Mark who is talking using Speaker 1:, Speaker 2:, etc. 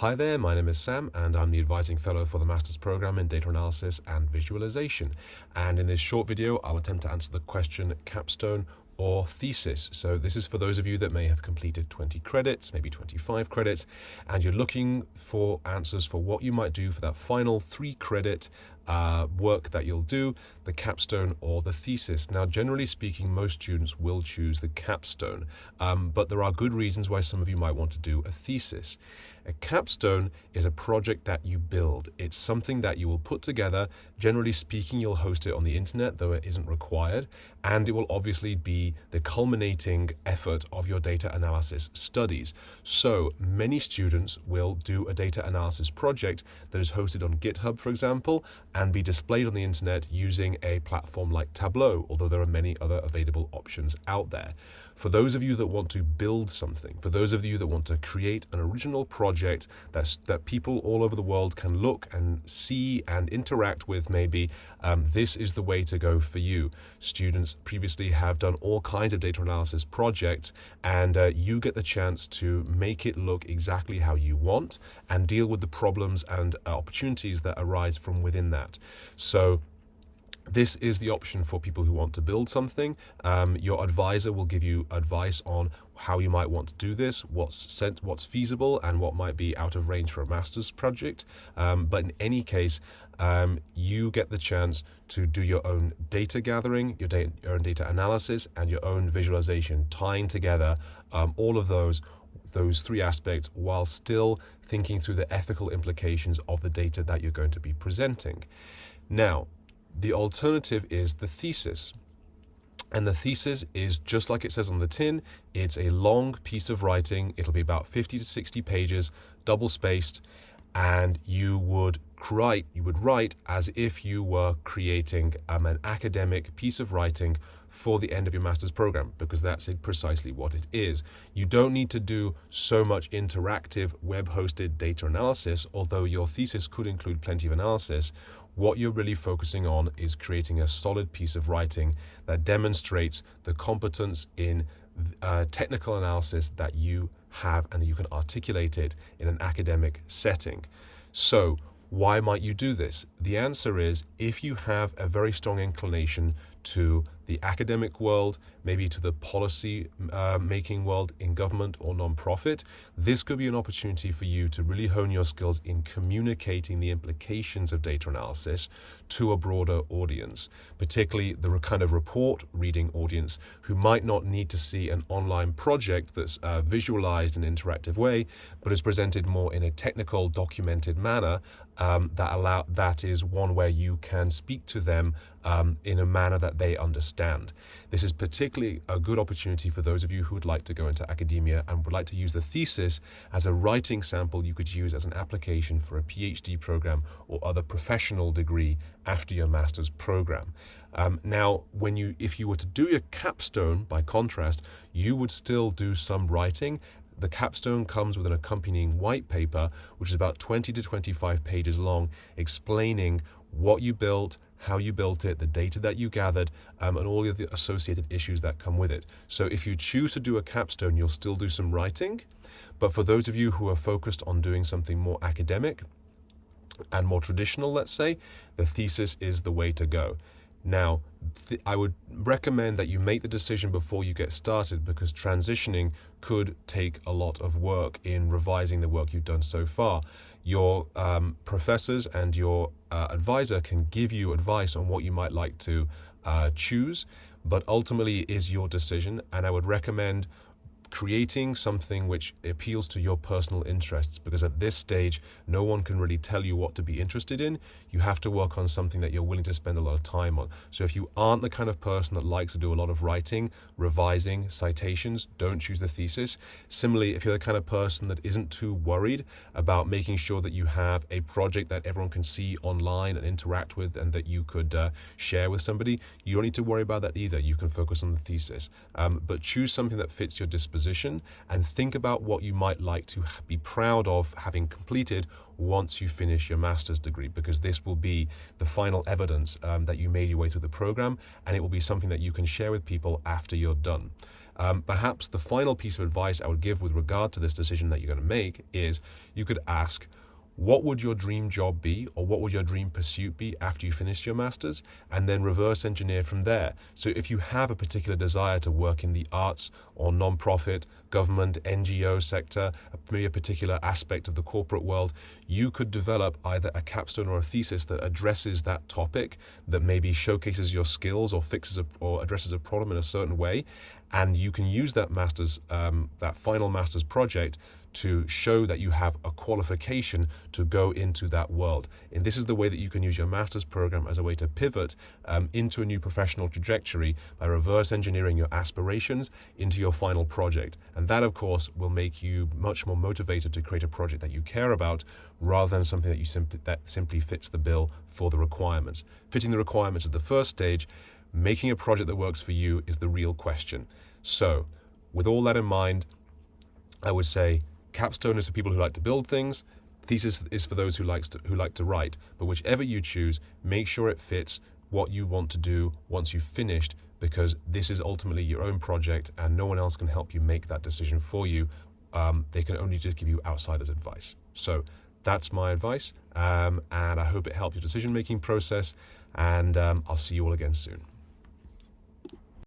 Speaker 1: Hi there, my name is Sam and I'm the Advising Fellow for the Master's Program in Data Analysis and Visualization. And in this short video, I'll attempt to answer the question Capstone or Thesis. So this is for those of you that may have completed 20 credits, maybe 25 credits, and you're looking for answers for what you might do for that final 3-credit work that you'll do, the capstone or the thesis. Now, generally speaking, most students will choose the capstone, but there are good reasons why some of you might want to do a thesis. A capstone is a project that you build. It's something that you will put together. Generally speaking, you'll host it on the internet, though it isn't required, and it will obviously be the culminating effort of your data analysis studies. So many students will do a data analysis project that is hosted on GitHub, for example, and be displayed on the internet using a platform like Tableau, although there are many other available options out there. For those of you that want to build something, for those of you that want to create an original project that people all over the world can look and see and interact with, maybe this is the way to go for you. Students previously have done all kinds of data analysis projects, and you get the chance to make it look exactly how you want and deal with the problems and opportunities that arise from within that. So this is the option for people who want to build something. Your advisor will give you advice on how you might want to do this, what's feasible, and what might be out of range for a master's project. But in any case, you get the chance to do your own data gathering, your own data analysis, and your own visualization, tying together all of those 3 aspects while still thinking through the ethical implications of the data that you're going to be presenting. Now, the alternative is the thesis. And the thesis is just like it says on the tin. It's a long piece of writing. It'll be about 50 to 60 pages, double-spaced, and you would write as if you were creating an academic piece of writing for the end of your master's program, because that's precisely what it is. You don't need to do so much interactive web-hosted data analysis, although your thesis could include plenty of analysis. What you're really focusing on is creating a solid piece of writing that demonstrates the competence in technical analysis that you have, and that you can articulate it in an academic setting. So why might you do this? The answer is, if you have a very strong inclination to the academic world, maybe to the policy making world in government or non-profit, this could be an opportunity for you to really hone your skills in communicating the implications of data analysis to a broader audience, particularly the kind of report reading audience who might not need to see an online project that's visualized in an interactive way, but is presented more in a technical, documented manner. That is one where you can speak to them in a manner that they understand. This is particularly a good opportunity for those of you who would like to go into academia and would like to use the thesis as a writing sample you could use as an application for a PhD program or other professional degree after your master's program. Now, if you were to do your capstone, by contrast, you would still do some writing. The capstone comes with an accompanying white paper, which is about 20 to 25 pages long, explaining what you built, how you built it, the data that you gathered, and all of the associated issues that come with it. So if you choose to do a capstone, you'll still do some writing. But for those of you who are focused on doing something more academic and more traditional, let's say, the thesis is the way to go. Now, I would recommend that you make the decision before you get started, because transitioning could take a lot of work in revising the work you've done so far. Your professors and your advisor can give you advice on what you might like to choose, but ultimately it is your decision, and I would recommend creating something which appeals to your personal interests, because at this stage, no one can really tell you what to be interested in. You have to work on something that you're willing to spend a lot of time on. So if you aren't the kind of person that likes to do a lot of writing, revising, citations, don't choose the thesis. Similarly, if you're the kind of person that isn't too worried about making sure that you have a project that everyone can see online and interact with and that you could share with somebody, you don't need to worry about that either. You can focus on the thesis. But choose something that fits your disposition, and think about what you might like to be proud of having completed once you finish your master's degree, because this will be the final evidence that you made your way through the program, and it will be something that you can share with people after you're done. Perhaps the final piece of advice I would give with regard to this decision that you're going to make is you could ask, what would your dream job be, or what would your dream pursuit be after you finish your master's, and then reverse engineer from there. So if you have a particular desire to work in the arts or non-profit, government, NGO sector, maybe a particular aspect of the corporate world, you could develop either a capstone or a thesis that addresses that topic, that maybe showcases your skills or or addresses a problem in a certain way, and you can use that that final master's project to show that you have a qualification to go into that world. And this is the way that you can use your master's program as a way to pivot into a new professional trajectory by reverse engineering your aspirations into your final project. And that, of course, will make you much more motivated to create a project that you care about, rather than something that simply fits the bill for the requirements. Fitting the requirements is the first stage. Making a project that works for you is the real question. So, with all that in mind, I would say Capstone is for people who like to build things. Thesis is for those who like to write. But whichever you choose, make sure it fits what you want to do once you've finished, because this is ultimately your own project and no one else can help you make that decision for you. They can only just give you outsider's advice. So that's my advice, and I hope it helps your decision-making process, and I'll see you all again soon.